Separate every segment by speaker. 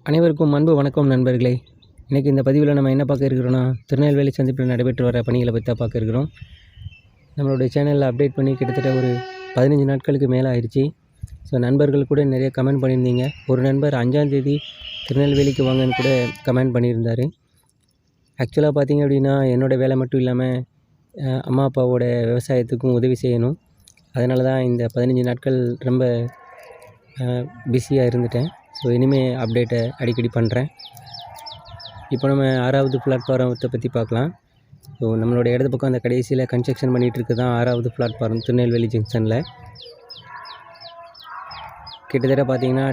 Speaker 1: அனைவருக்கும் அன்பு வணக்கம் நண்பர்களே. இன்றைக்கி இந்த பதிவில் நம்ம என்ன பார்க்க இருக்கிறோன்னா, திருநெல்வேலி சந்திப்பில் நடைபெற்று வர பணிகளை பற்றி தான் பார்க்க இருக்கிறோம். நம்மளுடைய சேனலில் அப்டேட் பண்ணி கிட்டத்தட்ட ஒரு 15 நாட்களுக்கு மேலே ஆயிடுச்சு. ஸோ நண்பர்கள் கூட நிறைய கமெண்ட் பண்ணியிருந்தீங்க. ஒரு நண்பர் 5ஆம் தேதி திருநெல்வேலிக்கு வாங்கன்னு கூட கமெண்ட் பண்ணியிருந்தார். ஆக்சுவலாக பார்த்திங்க அப்படின்னா, என்னோடய வேலை மட்டும் இல்லாமல் அம்மா அப்பாவோட விவசாயத்துக்கும் உதவி செய்யணும். அதனால தான் இந்த 15 நாட்கள் ரொம்ப பிஸியாக இருந்துட்டேன். ஸோ இனிமேல் அப்டேட்டை அடிக்கடி பண்ணுறேன். இப்போ நம்ம 6வது பிளாட்ஃபாரத்தை பற்றி பார்க்கலாம். ஸோ நம்மளோட இடது பக்கம் அந்த கடைசியில் கன்ஸ்ட்ரக்ஷன் பண்ணிகிட்டு தான் 6வது பிளாட்ஃபாரம் திருநெல்வேலி ஜங்ஷனில். கிட்டத்தட்ட பார்த்திங்கன்னா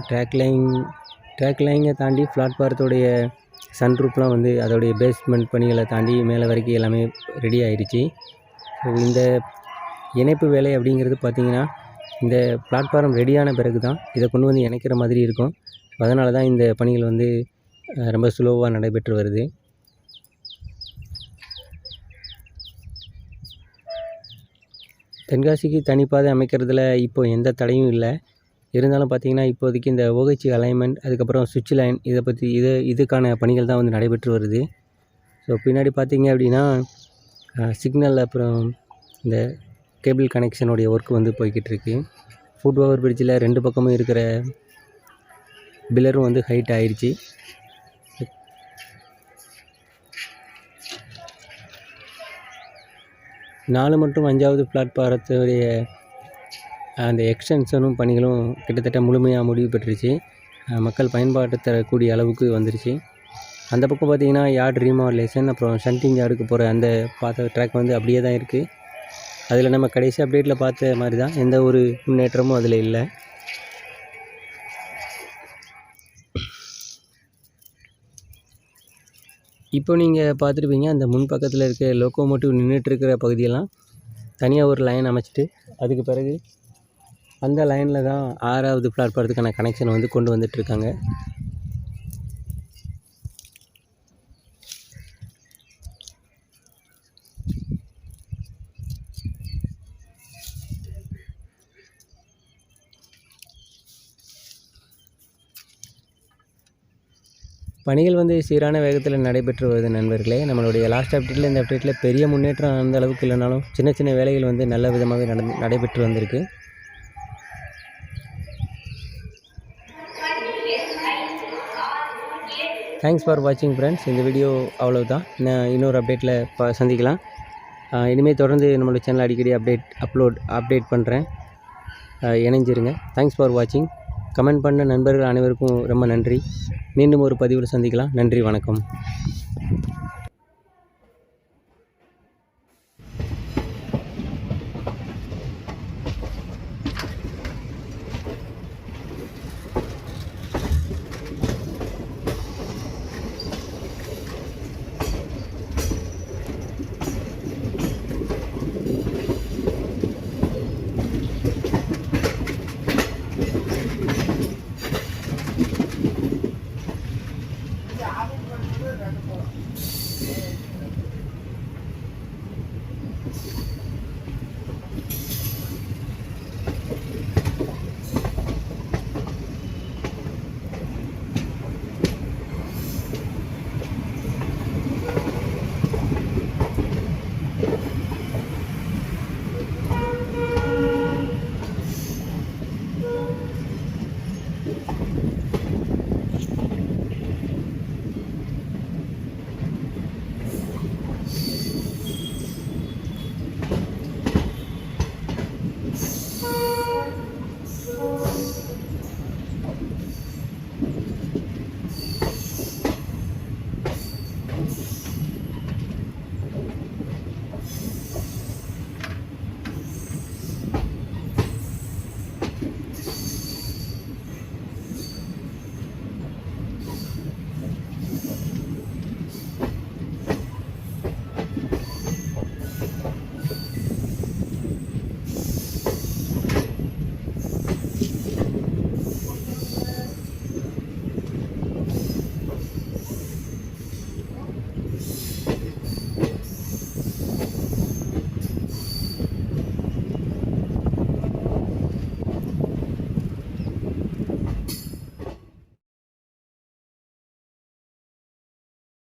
Speaker 1: ட்ராக் லைனை தாண்டி பிளாட்ஃபாரத்தோடைய சன்ரூப்லாம் வந்து அதோடைய பேஸ்மெண்ட் பணிகளை தாண்டி மேலே வரைக்கும் எல்லாமே ரெடி ஆயிடுச்சு. ஸோ இந்த இணைப்பு வேலை அப்படிங்கிறது பார்த்திங்கன்னா, இந்த பிளாட்ஃபாரம் ரெடியான பிறகு தான் இதை கொண்டு வந்து இணைக்கிற மாதிரி இருக்கும். அதனால தான் இந்த பணிகள் வந்து ரொம்ப ஸ்லோவாக நடைபெற்று வருது. தென்காசிக்கு தனிப்பாதை அமைக்கிறதுல இப்போ எந்த தடையும் இல்லை. இருந்தாலும் பார்த்திங்கன்னா, இப்போதைக்கு இந்த OHC அலைன்மெண்ட், அதுக்கப்புறம் சுவிட்ச் லைன், இதுக்கான பணிகள் தான் வந்து நடைபெற்று வருது. ஸோ பின்னாடி பார்த்திங்க அப்படின்னா சிக்னல், அப்புறம் இந்த கேபிள் கனெக்ஷனுடைய ஒர்க் வந்து போய்கிட்டு இருக்கு. ஃபுட் ஓவர் பிரிட்ஜில் 2 பக்கமும் இருக்கிற பில்லரும் வந்து ஹைட் ஆயிடுச்சு. நாலு மற்றும் 5வது பிளாட்ஃபாரத்துடைய அந்த எக்ஸ்டென்ஷனும் பணிகளும் கிட்டத்தட்ட முழுமையாக முடிவு பெற்றுச்சு. மக்கள் பயன்பாட்டு தரக்கூடிய அளவுக்கு வந்துருச்சு. அந்த பக்கம் பார்த்திங்கன்னா யார்டு ரீமாடலேஷன், அப்புறம் ஷண்டிங் யார்டுக்கு போகிற அந்த ட்ராக் வந்து அப்படியே தான் இருக்குது. அதில் நம்ம கடைசி அப்டேட்டில் பார்த்த மாதிரி தான், எந்த ஒரு முன்னேற்றமும் அதில் இல்லை. இப்போ நீங்கள் பார்த்துருப்பீங்க, அந்த முன் பக்கத்தில் இருக்க லோக்கோமோட்டிவ் நின்றுட்டுருக்கிற பகுதியெல்லாம் தனியாக ஒரு லைன் அமைச்சிட்டு, அதுக்கு பிறகு அந்த லைனில் தான் 6வது பிளாட்ஃபாரத்துக்கான கனெக்ஷன் வந்து கொண்டு வந்துட்டுருக்காங்க. பணிகள் வந்து சீரான வேகத்தில் நடைபெற்று வருது நண்பர்களே. நம்மளுடைய லாஸ்ட் அப்டேட்டில், இந்த அப்டேட்டில் பெரிய முன்னேற்றம் அந்த அளவுக்கு இல்லைனாலும் சின்ன சின்ன வேலைகள் வந்து நல்ல விதமாகவே நடைபெற்று வந்திருக்கு. தேங்க்ஸ் ஃபார் வாட்சிங் ஃப்ரெண்ட்ஸ். இந்த வீடியோ அவ்வளவுதான். நான் இன்னொரு அப்டேட்டில் சந்திக்கலாம். இனிமேல் தொடர்ந்து நம்மளோட சேனல் அடிக்கடி அப்டேட் பண்ணுறேன். இணைஞ்சிருங்க. தேங்க்ஸ் ஃபார் வாட்சிங். கமெண்ட் பண்ண நண்பர்கள் அனைவருக்கும் ரொம்ப நன்றி. மீண்டும் ஒரு பதிவில் சந்திக்கலாம். நன்றி, வணக்கம்.